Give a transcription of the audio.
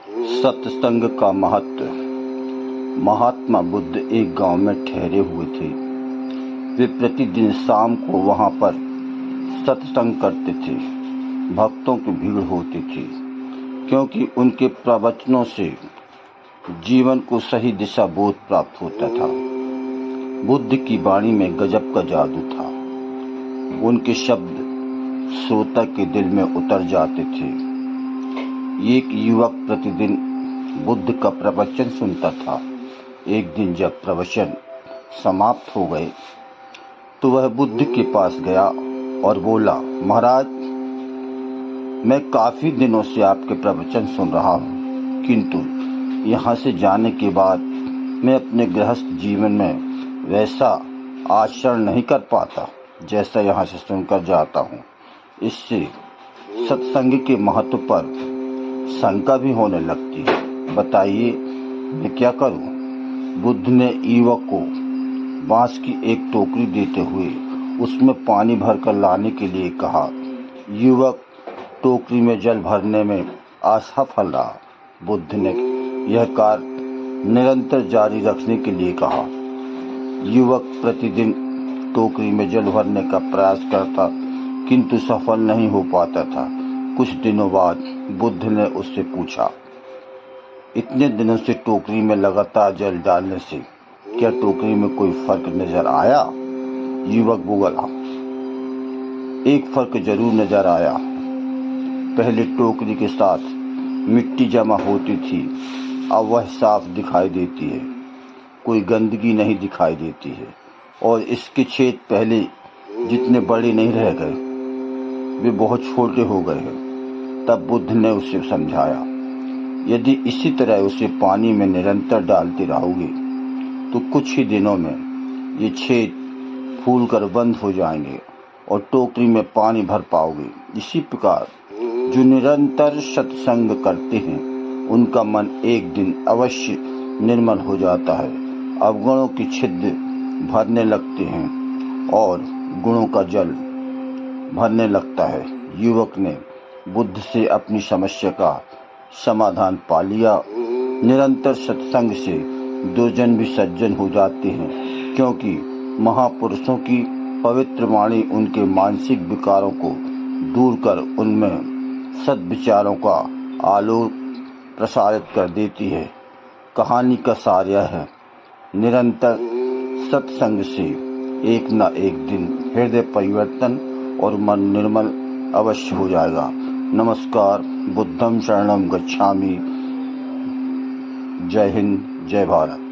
सत्संग का महत्व। महात्मा बुद्ध एक गांव में ठहरे हुए थे। वे प्रतिदिन शाम को वहां पर सत्संग करते थे। भक्तों की भीड़ होती थी, क्योंकि उनके प्रवचनों से जीवन को सही दिशा बोध प्राप्त होता था। बुद्ध की वाणी में गजब का जादू था। उनके शब्द श्रोता के दिल में उतर जाते थे। एक युवक प्रतिदिन बुद्ध का प्रवचन सुनता था। एक दिन जब प्रवचन समाप्त हो गए तो वह बुद्ध के पास गया और बोला, महाराज, मैं काफी दिनों से आपके प्रवचन सुन रहा हूँ, किंतु यहाँ से जाने के बाद मैं अपने गृहस्थ जीवन में वैसा आचरण नहीं कर पाता जैसा यहाँ से सुनकर जाता हूँ। इससे सत्संग के महत्व पर शंका भी होने लगती है। बताइए, मैं क्या करूं? बुद्ध ने युवक को बांस की एक टोकरी देते हुए उसमें पानी भरकर लाने के लिए कहा। युवक टोकरी में जल भरने में असफल रहा। बुद्ध ने यह कार्य निरंतर जारी रखने के लिए कहा। युवक प्रतिदिन टोकरी में जल भरने का प्रयास करता, किंतु सफल नहीं हो पाता था। कुछ दिनों बाद बुद्ध ने उससे पूछा, इतने दिनों से टोकरी में लगातार जल डालने से क्या टोकरी में कोई फर्क नजर आया? युवक बोला, एक फर्क जरूर नजर आया। पहले टोकरी के साथ मिट्टी जमा होती थी, अब वह साफ दिखाई देती है। कोई गंदगी नहीं दिखाई देती है और इसके छेद पहले जितने बड़े नहीं रह गए, वे बहुत छोटे हो गए हैं। तब बुद्ध ने उसे समझाया, यदि इसी तरह उसे पानी में निरंतर डालते रहोगे तो कुछ ही दिनों में ये छेद फूलकर बंद हो जाएंगे और टोकरी में पानी भर पाओगे। इसी प्रकार जो निरंतर सत्संग करते हैं उनका मन एक दिन अवश्य निर्मल हो जाता है। अवगुणों की छिद्र भरने लगते हैं और गुणों का जल भरने लगता है। युवक ने बुद्ध से अपनी समस्या का समाधान पा लिया। निरंतर सत्संग से दुर्जन भी सज्जन हो जाते हैं, क्योंकि महापुरुषों की पवित्र वाणी उनके मानसिक विकारों को दूर कर उनमें सद्विचारों का आलोक प्रसारित कर देती है। कहानी का सार यह है, निरंतर सत्संग से एक न एक दिन हृदय परिवर्तन और मन निर्मल अवश्य हो जाएगा। नमस्कार। बुद्धं शरणं गच्छामि। जय हिंद, जय भारत।